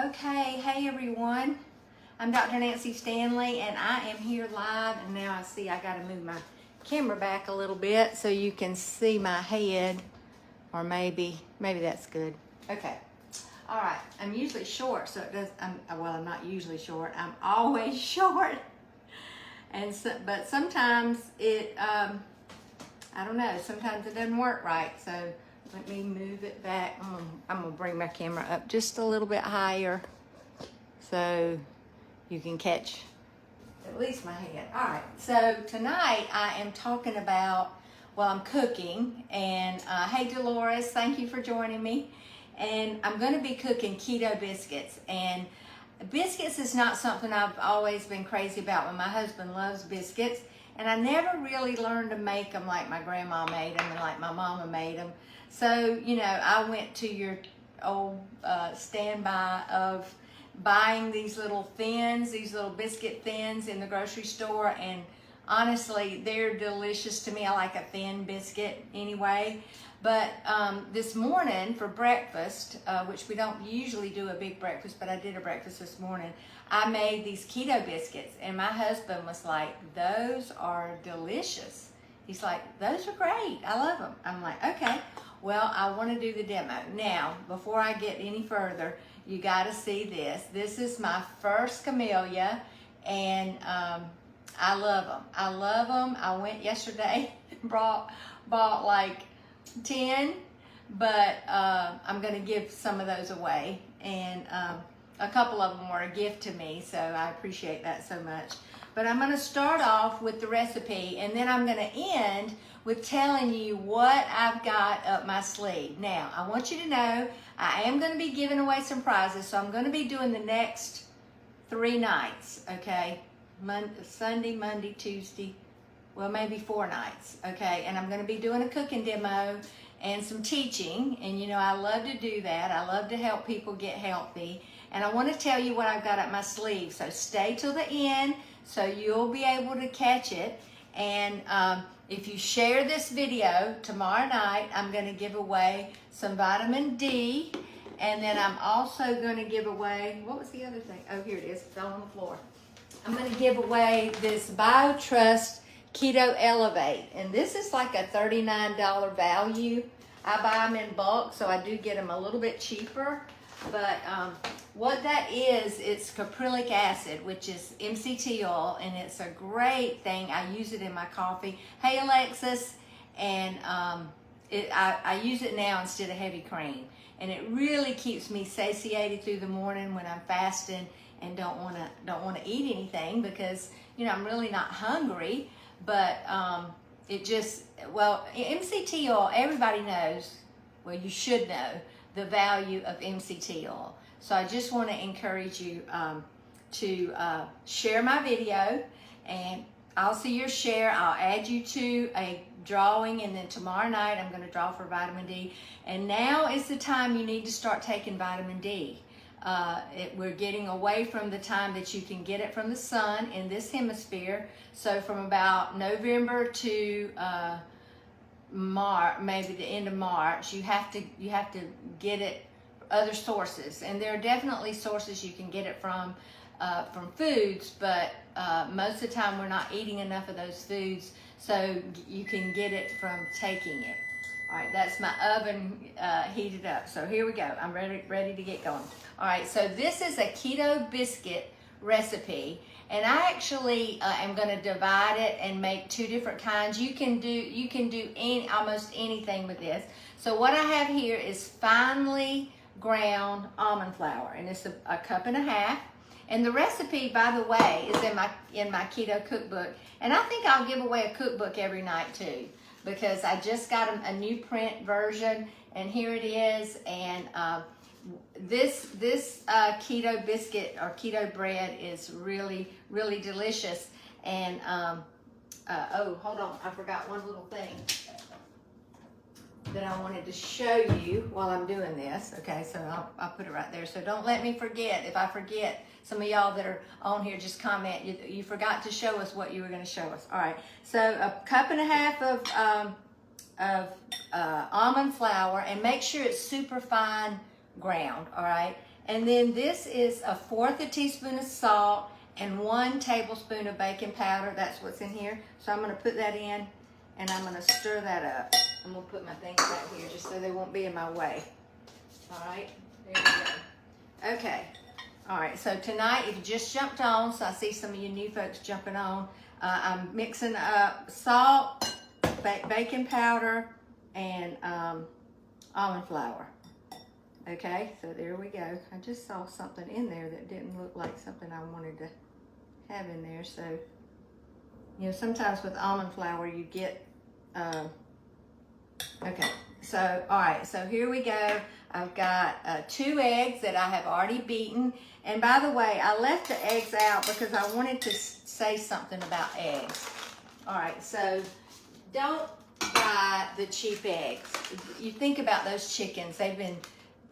Okay, hey everyone. I'm Dr. Nancy Stanley and I am here live, and now I see I gotta move my camera back a little bit so you can see my head, or maybe that's good. Okay, all right, I'm usually short, so it does, I'm not usually short, I'm always short. And so, but sometimes it, I don't know, sometimes it doesn't work right, so let me move it back. I'm gonna bring my camera up just a little bit higher so you can catch at least my head. All right, so tonight I am talking about, well, I'm cooking, and hey Dolores, thank you for joining me. And I'm gonna be cooking keto biscuits, and biscuits is not something I've always been crazy about. When my husband loves biscuits, and I never really learned to make them like my grandma made them and like my mama made them. So, you know, I went to your old standby of buying these little thins, these little biscuit thins in the grocery store, and honestly, they're delicious to me. I like a thin biscuit anyway. But this morning for breakfast, which we don't usually do a big breakfast, but I did a breakfast this morning, I made these keto biscuits, and my husband was like, those are delicious. He's like, those are great, I love them. I'm like, okay, well, I want to do the demo. Now, before I get any further, you got to see this. This is my first camellia, and I love them. I love them. I went yesterday and bought like 10, but I'm going to give some of those away, and a couple of them were a gift to me, so I appreciate that so much. But I'm going to start off with the recipe, and then I'm going to end with telling you what I've got up my sleeve. Now, I want you to know I am going to be giving away some prizes, so I'm going to be doing the next 3 nights, okay? Sunday, Monday, Tuesday, well, maybe 4 nights, okay? And I'm going to be doing a cooking demo and some teaching, and you know, I love to do that. I love to help people get healthy, and I want to tell you what I've got up my sleeve, so stay till the end so you'll be able to catch it. And if you share this video tomorrow night, I'm going to give away some vitamin D, and then I'm also going to give away, what was the other thing? Oh, here it is, it fell on the floor. I'm going to give away this BioTrust Keto Elevate, and this is like a $39 value. I buy them in bulk, so I do get them a little bit cheaper. But what that is, it's caprylic acid, which is MCT oil, and it's a great thing. I use it in my coffee. Hey Alexis, and I use it now instead of heavy cream, and it really keeps me satiated through the morning when I'm fasting and don't want to eat anything, because you know I'm really not hungry. But it just, well, MCT oil, everybody knows, well, you should know the value of MCT oil. So I just want to encourage you to share my video, and I'll see your share. I'll add you to a drawing, and then tomorrow night I'm going to draw for vitamin D. And now is the time you need to start taking vitamin D. We're getting away from the time that you can get it from the sun in this hemisphere. So from about November to March, maybe the end of March, you have to get it other sources, and there are definitely sources you can get it from foods, but most of the time we're not eating enough of those foods, so you can get it from taking it. All right, that's my oven heated up, so here we go. I'm ready to get going. All right, so this is a keto biscuit recipe, and I actually am going to divide it and make 2 different kinds. You can do almost anything with this. So what I have here is finely ground almond flour, and it's a cup and a half. And the recipe, by the way, is in my keto cookbook, and I think I'll give away a cookbook every night too, because I just got a new print version, and here it is. And this keto biscuit or keto bread is really, really delicious. And oh, hold on, I forgot one little thing that I wanted to show you while I'm doing this. Okay, so I'll put it right there. So don't let me forget. If I forget, some of y'all that are on here, just comment. You forgot to show us what you were going to show us. All right, so a cup and a half of almond flour, and make sure it's super fine ground. All right, And then this is 1/4 teaspoon of salt and 1 tablespoon of baking powder. That's what's in here. So I'm gonna put that in and I'm gonna stir that up. I'm gonna put my things back here just so they won't be in my way. All right, there we go. Okay, all right, so tonight, if you just jumped on, so I see some of you new folks jumping on, I'm mixing up salt, baking powder, and almond flour. Okay, so there we go. I just saw something in there that didn't look like something I wanted to have in there. So, you know, sometimes with almond flour you get, okay. So, all right, so here we go. I've got 2 eggs that I have already beaten. And by the way, I left the eggs out because I wanted to say something about eggs. All right, so don't buy the cheap eggs. You think about those chickens. They've been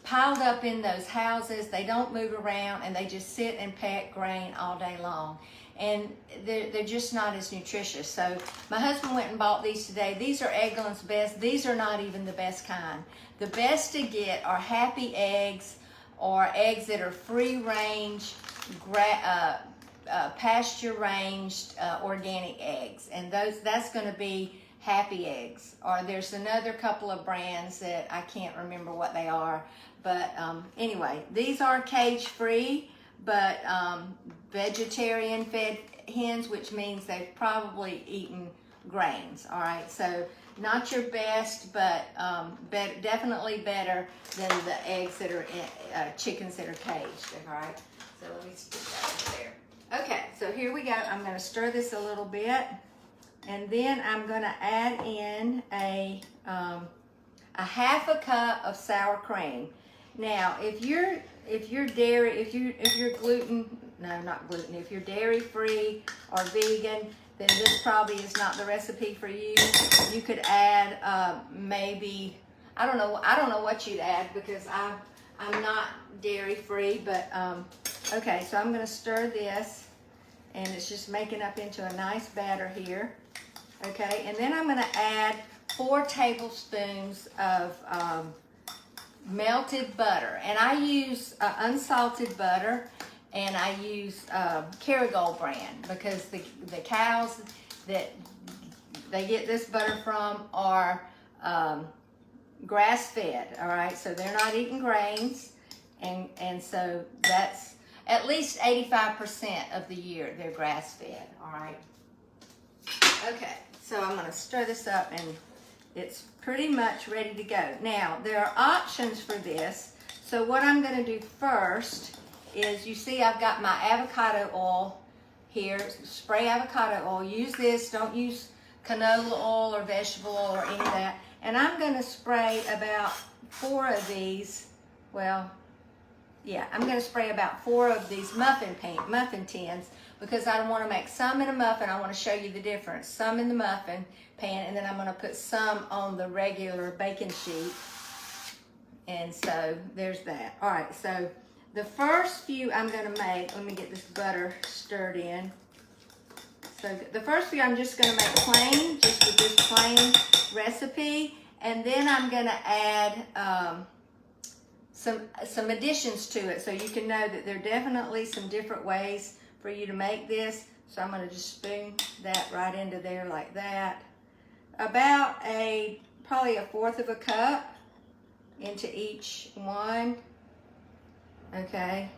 piled up in those houses. They don't move around and they just sit and peck grain all day long. And they're just not as nutritious. So my husband went and bought these today. These are Eggland's Best. These are not even the best kind. The best to get are Happy Eggs or eggs that are free range, pasture ranged organic eggs. And that's going to be Happy Eggs. Or there's another couple of brands that I can't remember what they are. But anyway, these are cage free, but vegetarian fed hens, which means they've probably eaten grains. All right, so not your best, but definitely better than the eggs that are in, chickens that are caged. All right, so let me stick that over there. Okay, so here we go. I'm going to stir this a little bit, and then I'm going to add in a 1/2 cup of sour cream. Now, if you're dairy, if you're gluten, no, not gluten, if you're dairy free or vegan, then this probably is not the recipe for you. You could add maybe, I don't know what you'd add because I'm not dairy free, but okay, so I'm gonna stir this and it's just making up into a nice batter here. Okay, and then I'm gonna add 4 tablespoons of melted butter, and I use unsalted butter, and I use Kerrygold brand because the cows that they get this butter from are grass fed. All right, so they're not eating grains, and so that's at least 85% of the year they're grass fed. All right. Okay, so I'm going to stir this up and it's pretty much ready to go. Now, there are options for this. So what I'm going to do first is, you see I've got my avocado oil here, spray avocado oil. Use this, don't use canola oil or vegetable oil or any of that. And I'm going to spray about 4 of these, well, yeah, I'm going to spray about 4 of these muffin tins because I want to make some in a muffin. I want to show you the difference. Some in the muffin pan, and then I'm going to put some on the regular baking sheet. And so there's that. All right, so the first few I'm going to make, let me get this butter stirred in. So the first few I'm just going to make plain, just with this plain recipe. And then I'm going to add some additions to it so you can know that there are definitely some different ways for you to make this. So I'm going to just spoon that right into there like that. About probably 1/4 cup into each one. Okay.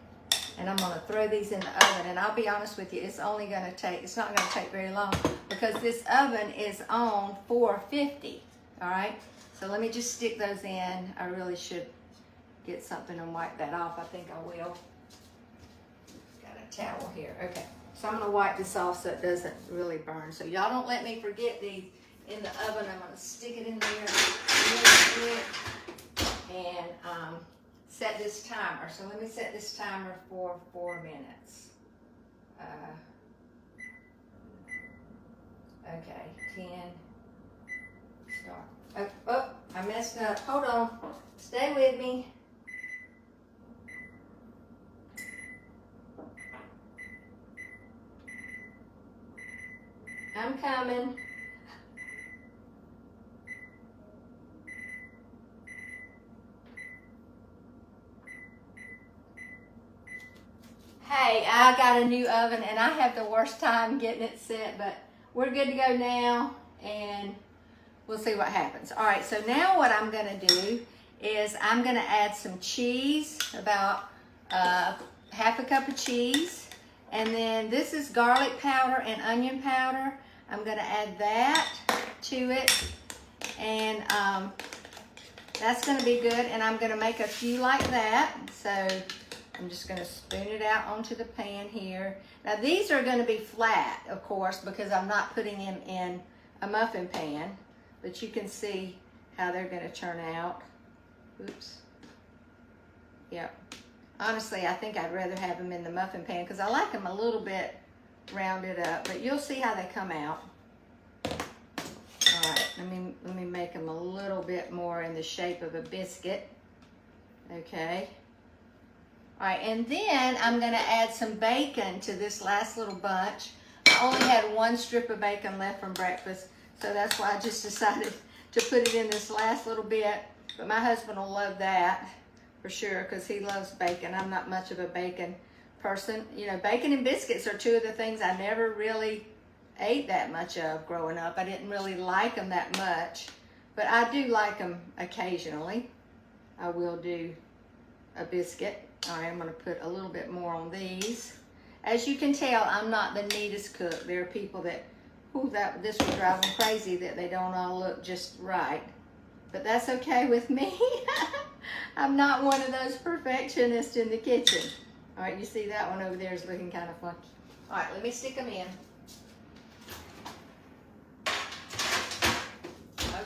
And I'm going to throw these in the oven. And I'll be honest with you, it's not going to take very long because this oven is on 450. All right. So let me just stick those in. I really should get something and wipe that off. I think I will. Got a towel here. Okay. So I'm going to wipe this off so it doesn't really burn. So y'all don't let me forget these in the oven. I'm going to stick it in there really quick and set this timer. So let me set this timer for 4 minutes. Okay, 10, start. Oh, I messed up. Hold on. Stay with me. I'm coming. Hey, I got a new oven and I have the worst time getting it set, but we're good to go now and we'll see what happens. All right, so now what I'm gonna do is I'm gonna add some cheese, about half a cup of cheese. And then this is garlic powder and onion powder. I'm gonna add that to it. And that's gonna be good. And I'm gonna make a few like that. So I'm just gonna spoon it out onto the pan here. Now these are gonna be flat, of course, because I'm not putting them in a muffin pan, but you can see how they're gonna turn out. Oops. Yep. Honestly, I think I'd rather have them in the muffin pan because I like them a little bit rounded up, but you'll see how they come out. All right, let me make them a little bit more in the shape of a biscuit. Okay. All right, and then I'm gonna add some bacon to this last little bunch. I only had one strip of bacon left from breakfast, so that's why I just decided to put it in this last little bit. But my husband will love that for sure because he loves bacon. I'm not much of a bacon person. You know, bacon and biscuits are two of the things I never really ate that much of growing up. I didn't really like them that much, but I do like them occasionally. I will do a biscuit. All right, I'm gonna put a little bit more on these. As you can tell, I'm not the neatest cook. There are people that, this would drive them crazy that they don't all look just right. But that's okay with me. I'm not one of those perfectionists in the kitchen. All right, you see that one over there is looking kind of funky. All right, let me stick them in.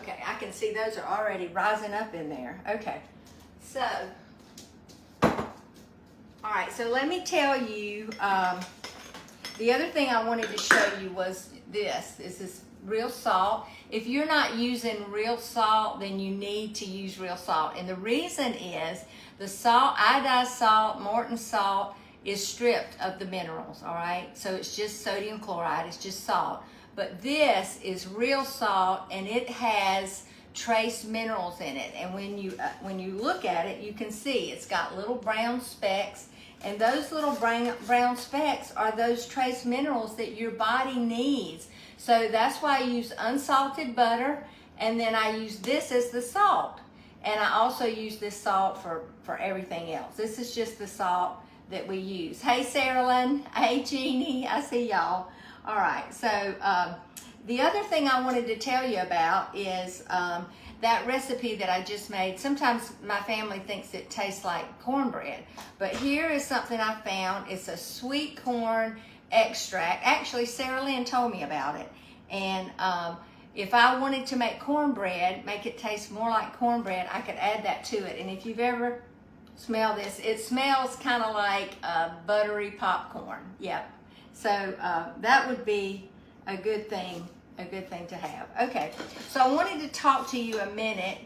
Okay, I can see those are already rising up in there. Okay, so, all right, so let me tell you, the other thing I wanted to show you was this. This is real salt. If you're not using real salt, then you need to use real salt. And the reason is the salt, iodized salt, Morton salt, is stripped of the minerals, all right? So it's just sodium chloride, it's just salt. But this is real salt and it has trace minerals in it. And when you look at it, you can see it's got little brown specks. And those little brown specks are those trace minerals that your body needs. So that's why I use unsalted butter, and then I use this as the salt. And I also use this salt for everything else. This is just the salt that we use. Hey, Sarah Lynn. Hey, Jeannie. I see y'all. All right, so the other thing I wanted to tell you about is that recipe that I just made. Sometimes my family thinks it tastes like cornbread, but here is something I found. It's a sweet corn extract. Actually, Sarah Lynn told me about it. And if I wanted to make cornbread, make it taste more like cornbread, I could add that to it. And if you've ever smelled this, it smells kind of like buttery popcorn. Yep. So that would be a good thing to have. Okay, so I wanted to talk to you a minute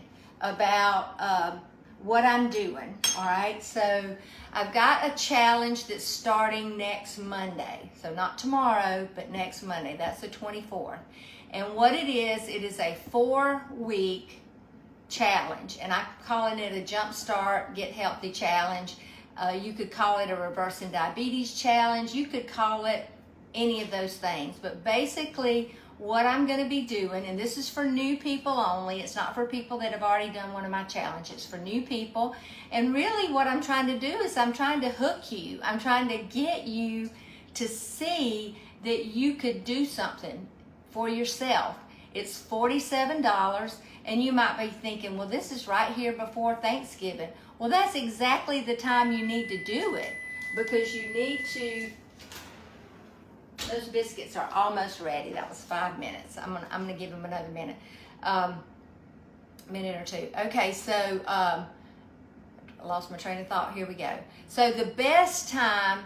about what I'm doing. All right, so I've got a challenge that's starting next Monday. So not tomorrow, but next Monday. That's the 24th. And what it is a 4-week challenge. And I'm calling it a Jumpstart Get Healthy Challenge. You could call it a Reversing Diabetes Challenge. You could call it any of those things. But basically, what I'm going to be doing, and this is for new people only, it's not for people that have already done one of my challenges, for new people. And really what I'm trying to do is I'm trying to hook you. I'm trying to get you to see that you could do something for yourself. It's $47, and you might be thinking, well, this is right here before Thanksgiving. Well, that's exactly the time you need to do it, because you need to. Those biscuits are almost ready. That was 5 minutes. I'm gonna give them another minute, minute or two. Okay, so I lost my train of thought. Here we go. So the best time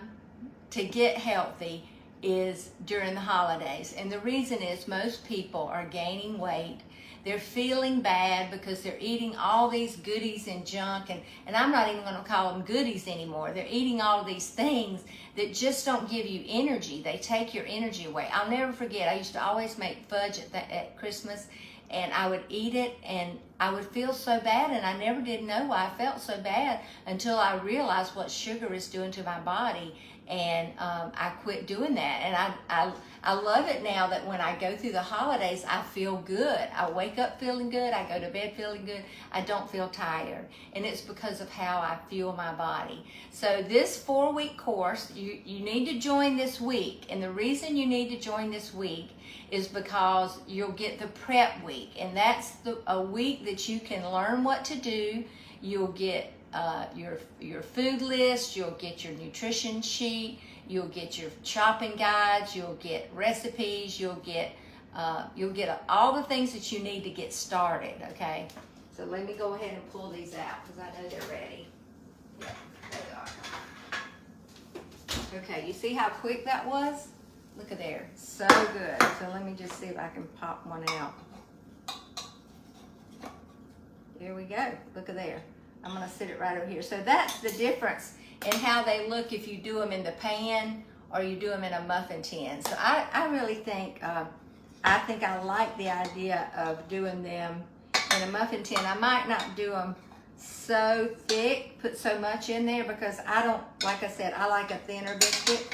to get healthy is during the holidays, and the reason is most people are gaining weight. They're feeling bad because they're eating all these goodies and junk, and I'm not even going to call them goodies anymore. They're eating all of these things that just don't give you energy. They take your energy away. I'll never forget, I used to always make fudge at Christmas, and I would eat it, and I would feel so bad, and I never did know why I felt so bad until I realized what sugar is doing to my body, and I quit doing that. And I love it now that when I go through the holidays, I feel good. I wake up feeling good. I go to bed feeling good. I don't feel tired, and it's because of how I fuel my body. So this 4-week course, you need to join this week, and the reason you need to join this week is because you'll get the prep week, and that's a week that you can learn what to do. You'll get your food list, you'll get your nutrition sheet, you'll get your shopping guides, you'll get recipes, you'll get all the things that you need to get started. Okay, so let me go ahead and pull these out because I know they're ready. Yeah, there they are. Okay, you see how quick that was? Look at there, so good. So let me just see if I can pop one out. There we go, look at there. I'm gonna sit it right over here. So that's the difference in how they look if you do them in the pan or you do them in a muffin tin. So I really think, I like the idea of doing them in a muffin tin. I might not do them so thick, put so much in there, because I don't, like I said, I like a thinner biscuit.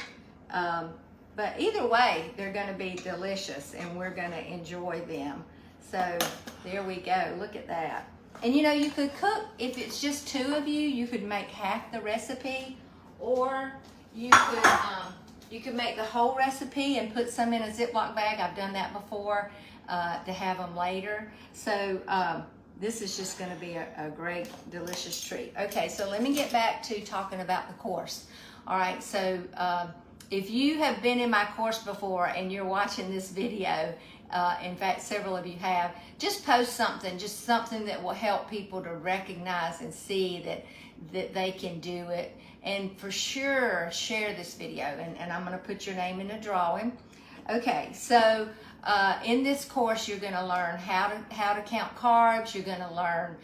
But either way, they're gonna be delicious and we're gonna enjoy them. So there we go, look at that. And you know, you could cook, if it's just 2 of you, you could make half the recipe, or you could make the whole recipe and put some in a Ziploc bag. I've done that before to have them later. So this is just gonna be a great, delicious treat. Okay, so let me get back to talking about the course. All right, so if you have been in my course before and you're watching this video, in fact, several of you have, just post something, just something that will help people to recognize and see that they can do it. And for sure, share this video, and I'm gonna put your name in a drawing. Okay, so in this course, you're gonna learn how to count carbs, you're gonna learn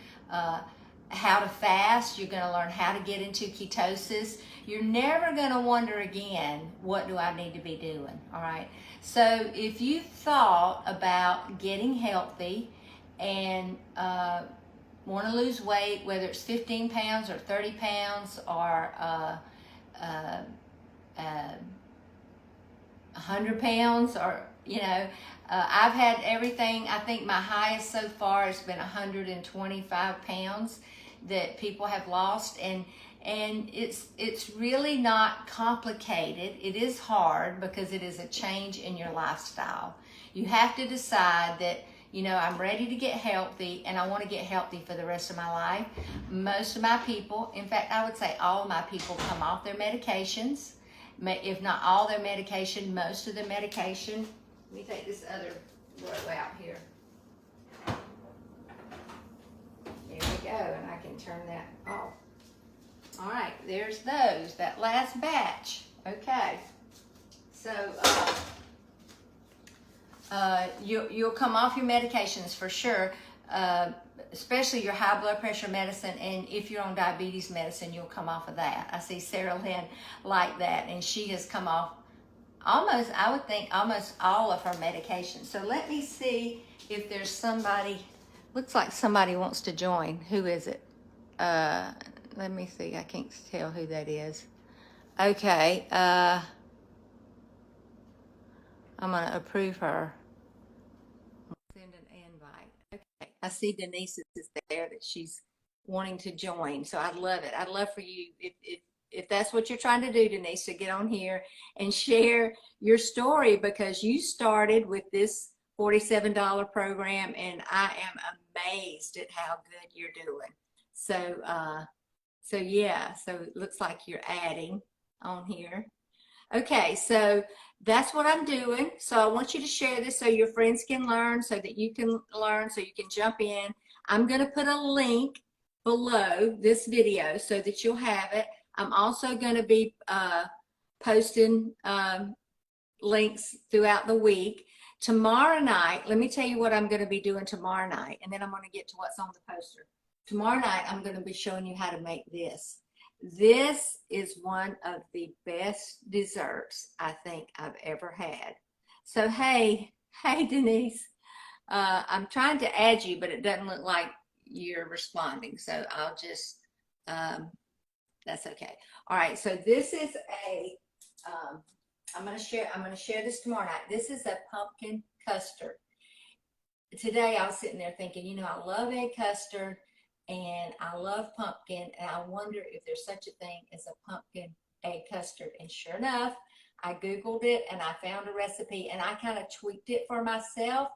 how to fast, you're gonna learn how to get into ketosis. You're never gonna wonder again, what do I need to be doing, all right? So if you thought about getting healthy and want to lose weight, whether it's 15 pounds or 30 pounds or 100 pounds, or, you know, I've had everything. I think my highest so far has been 125 pounds that people have lost, and it's really not complicated. It is hard because it is a change in your lifestyle. You have to decide that, you know, I'm ready to get healthy and I want to get healthy for the rest of my life. Most of my people, in fact, I would say all of my people, come off their medications. If not all their medication, most of the medication. Let me take this other row out here. There we go, and I can turn that off. All right, there's those, that last batch. Okay, so you'll come off your medications for sure, especially your high blood pressure medicine, and if you're on diabetes medicine, you'll come off of that. I see Sarah Lynn like that, and she has come off almost, I would think, almost all of her medication. So let me see if there's somebody, looks like somebody wants to join. Who is it? Let me see, I can't tell who that is. Okay, I'm gonna approve her. Send an invite. Okay, I see Denise is there, that she's wanting to join, so I'd love it. I'd love for you, if that's what you're trying to do, Denise, to get on here and share your story, because you started with this $47 program, and I am amazed at how good you're doing. So yeah, so it looks like you're adding on here. Okay, so that's what I'm doing. So I want you to share this so your friends can learn, so that you can learn, so you can jump in. I'm gonna put a link below this video so that you'll have it. I'm also gonna be posting links throughout the week. Tomorrow night, let me tell you what I'm gonna be doing tomorrow night, and then I'm gonna get to what's on the poster. Tomorrow night, I'm going to be showing you how to make this. This is one of the best desserts I think I've ever had. So, hey Denise, I'm trying to add you, but it doesn't look like you're responding. So I'll just, that's okay. All right. So this is a, I'm going to share this tomorrow night. This is a pumpkin custard. Today I was sitting there thinking, you know, I love egg custard and I love pumpkin, and I wonder if there's such a thing as a pumpkin egg custard. And sure enough, I Googled it and I found a recipe, and I kind of tweaked it for myself.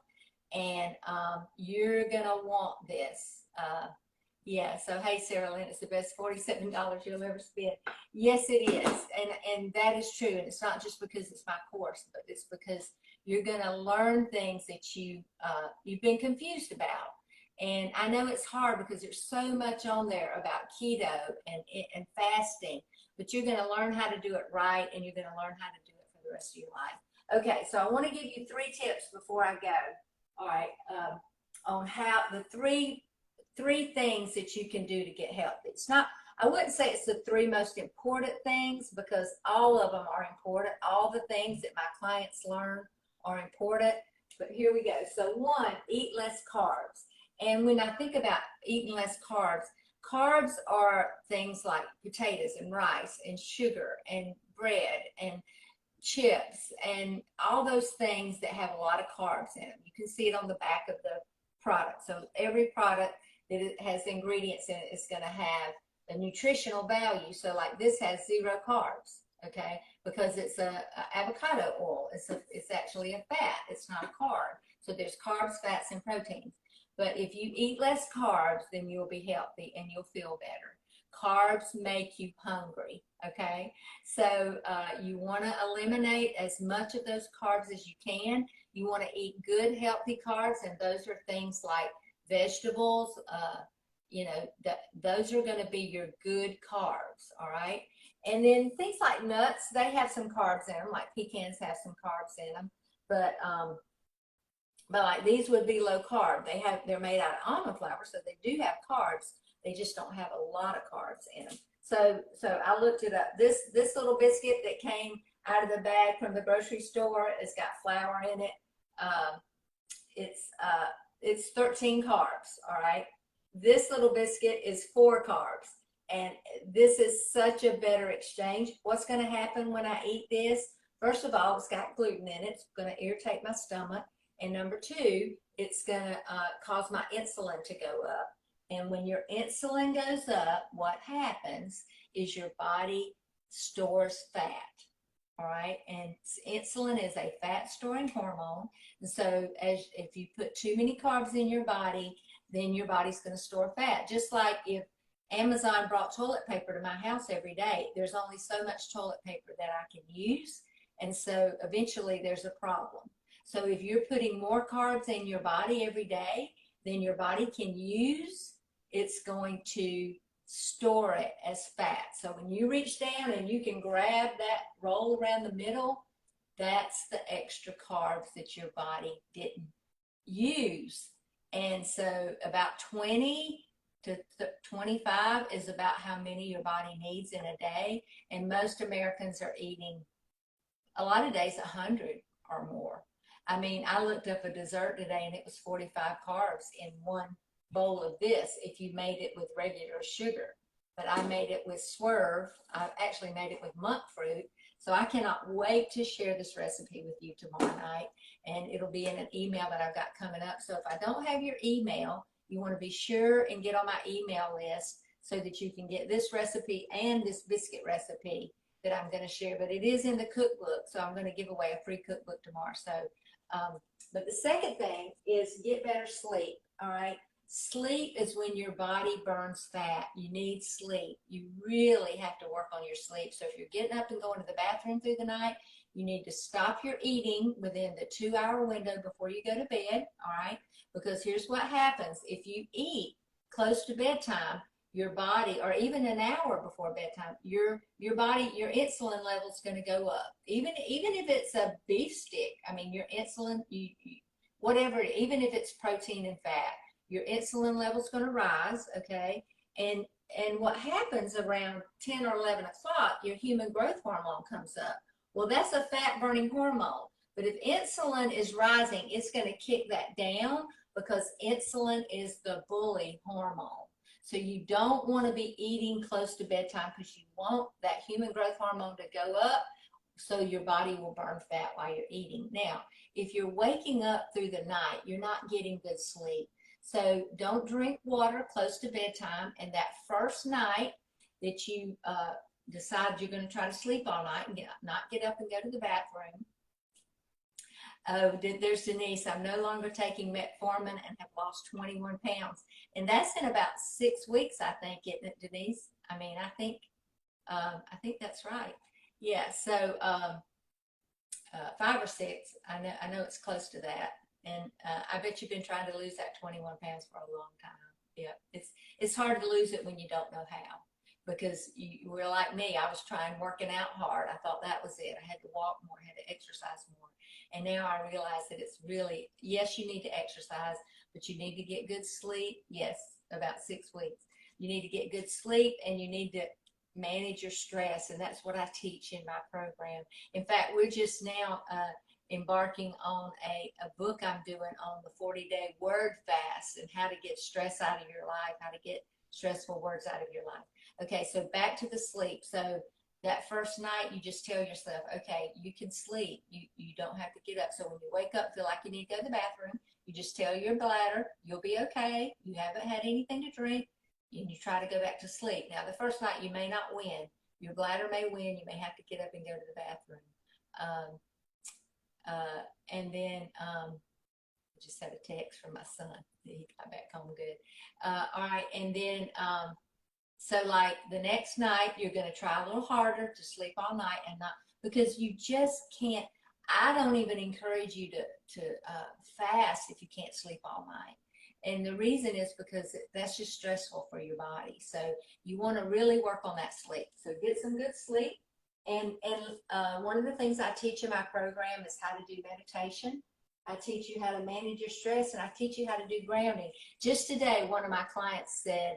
And you're going to want this. Yeah, so hey, Sarah Lynn, it's the best $47 you'll ever spend. Yes, it is. And that is true. And it's not just because it's my course, but it's because you're going to learn things that you've been confused about. And I know it's hard because there's so much on there about keto and fasting, but you're going to learn how to do it right, and you're going to learn how to do it for the rest of your life. Okay, so I want to give you 3 tips before I go. All right, on how the three things that you can do to get healthy. It's not, I wouldn't say it's the 3 most important things, because all of them are important. All the things that my clients learn are important, but here we go. So 1, eat less carbs. And when I think about eating less carbs, carbs are things like potatoes and rice and sugar and bread and chips and all those things that have a lot of carbs in them. You can see it on the back of the product. So every product that it has ingredients in it is going to have a nutritional value. So like this has 0 carbs, okay, because it's a avocado oil. It's actually a fat. It's not a carb. So there's carbs, fats, and proteins. But if you eat less carbs, then you'll be healthy and you'll feel better. Carbs make you hungry, okay? So you want to eliminate as much of those carbs as you can. You want to eat good, healthy carbs, and those are things like vegetables. You know, those are going to be your good carbs, all right? And then things like nuts, they have some carbs in them, like pecans have some carbs in them, but like these would be low carb. They're made out of almond flour, so they do have carbs. They just don't have a lot of carbs in them. So I looked it up. This little biscuit that came out of the bag from the grocery store, it's got flour in it. It's 13 carbs, all right? This little biscuit is 4 carbs, and this is such a better exchange. What's going to happen when I eat this? First of all, it's got gluten in it. It's going to irritate my stomach. And number 2, it's going to cause my insulin to go up. And when your insulin goes up, what happens is your body stores fat, all right? And insulin is a fat-storing hormone. And so if you put too many carbs in your body, then your body's going to store fat. Just like if Amazon brought toilet paper to my house every day, there's only so much toilet paper that I can use. And so eventually there's a problem. So if you're putting more carbs in your body every day than your body can use, it's going to store it as fat. So when you reach down and you can grab that roll around the middle, that's the extra carbs that your body didn't use. And so about 20 to 25 is about how many your body needs in a day. And most Americans are eating, a lot of days, 100 or more. I mean, I looked up a dessert today and it was 45 carbs in one bowl of this if you made it with regular sugar. But I made it with Swerve. I actually made it with monk fruit. So I cannot wait to share this recipe with you tomorrow night. And it'll be in an email that I've got coming up. So if I don't have your email, you want to be sure and get on my email list so that you can get this recipe and this biscuit recipe that I'm going to share. But it is in the cookbook, so I'm going to give away a free cookbook tomorrow. So but the second thing is get better sleep, all right? Sleep is when your body burns fat. You need sleep. You really have to work on your sleep. So if you're getting up and going to the bathroom through the night, you need to stop your eating within the 2-hour window before you go to bed, all right? Because here's what happens. If you eat close to bedtime, your body, or even an hour before bedtime, your body, your insulin level is going to go up. Even if it's a beef stick, I mean, your insulin, whatever, even if it's protein and fat, your insulin level is going to rise, okay? And what happens around 10 or 11 o'clock, your human growth hormone comes up. Well, that's a fat-burning hormone. But if insulin is rising, it's going to kick that down because insulin is the bully hormone. So you don't want to be eating close to bedtime because you want that human growth hormone to go up so your body will burn fat while you're eating. Now, if you're waking up through the night, you're not getting good sleep. So don't drink water close to bedtime. And that first night that you decide you're going to try to sleep all night and not get up and go to the bathroom. There's Denise. I'm no longer taking metformin and have lost 21 pounds. And that's in about 6 weeks, I think, isn't it, Denise? I mean, I think that's right. Yeah, so 5 or 6. I know it's close to that. And I bet you've been trying to lose that 21 pounds for a long time. Yeah, it's hard to lose it when you don't know how. Because you were like me, I was trying working out hard. I thought that was it. I had to walk more, I had to exercise more. And now I realize that it's really, yes, you need to exercise, but you need to get good sleep. Yes, about 6 weeks. You need to get good sleep and you need to manage your stress. And that's what I teach in my program. In fact, we're just now embarking on a book I'm doing on the 40-day word fast and how to get stress out of your life, how to get stressful words out of your life. Okay, so back to the sleep. So that first night, you just tell yourself, okay, you can sleep. You don't have to get up. So when you wake up, feel like you need to go to the bathroom, you just tell your bladder, you'll be okay. You haven't had anything to drink, and you try to go back to sleep. Now, the first night, you may not win. Your bladder may win. You may have to get up and go to the bathroom. And then I just had a text from my son. He got back home good. All right, and then so like the next night, you're going to try a little harder to sleep all night and not, because you just can't. I don't even encourage you to fast if you can't sleep all night. And the reason is because that's just stressful for your body. So you want to really work on that sleep. So get some good sleep. And one of the things I teach in my program is how to do meditation. I teach you how to manage your stress, and I teach you how to do grounding. Just today, one of my clients said,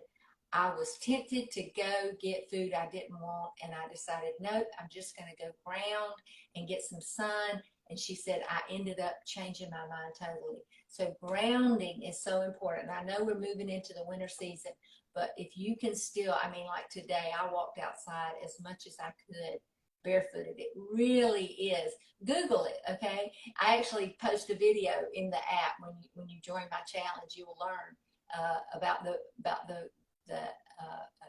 I was tempted to go get food I didn't want, and I decided, nope, I'm just going to go ground and get some sun. And she said, I ended up changing my mind totally. So grounding is so important. I know we're moving into the winter season, but if you can still, I mean, like today, I walked outside as much as I could barefooted. It really is. Google it, okay? I actually post a video in the app. When you join my challenge, you will learn about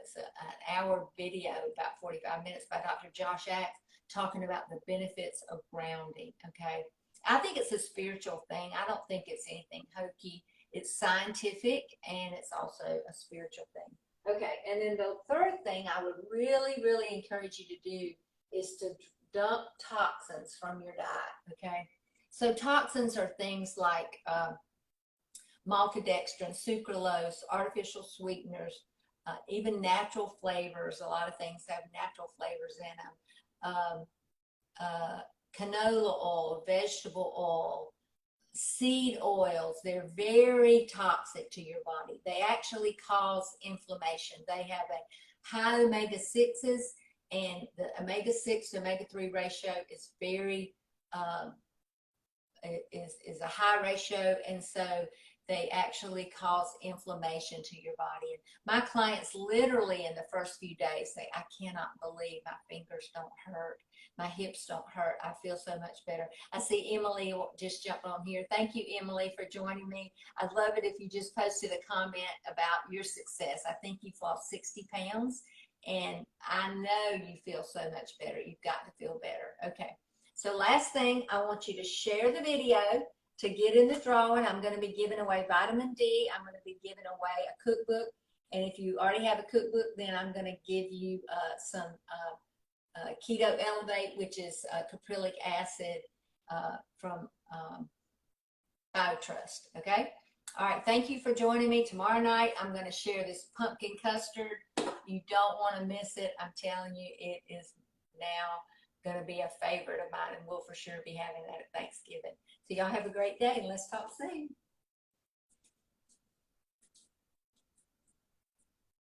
it's an hour video, about 45 minutes, by Dr. Josh Axe, talking about the benefits of grounding, okay? I think it's a spiritual thing. I don't think it's anything hokey. It's scientific, and it's also a spiritual thing. Okay, and then the third thing I would really, really encourage you to do is to dump toxins from your diet, okay? So toxins are things like maltodextrin, sucralose, artificial sweeteners, even natural flavors. A lot of things have natural flavors in them. Canola oil, vegetable oil, seed oils, they're very toxic to your body. They actually cause inflammation. They have a high omega-6s, and the omega-6 to omega-3 ratio is very, is a high ratio, and so they actually cause inflammation to your body. And my clients literally in the first few days say, I cannot believe my fingers don't hurt. My hips don't hurt. I feel so much better. I see Emily just jumped on here. Thank you, Emily, for joining me. I'd love it if you just posted a comment about your success. I think you've lost 60 pounds, and I know you feel so much better. You've got to feel better. Okay. So last thing, I want you to share the video to get in the drawing. I'm going to be giving away vitamin D. I'm going to be giving away a cookbook. And if you already have a cookbook, then I'm going to give you some Keto Elevate, which is caprylic acid from BioTrust. Okay? All right. Thank you for joining me. Tomorrow night, I'm going to share this pumpkin custard. You don't want to miss it. I'm telling you, it is now going to be a favorite of mine, and we'll for sure be having that at Thanksgiving. So y'all have a great day, and let's talk soon.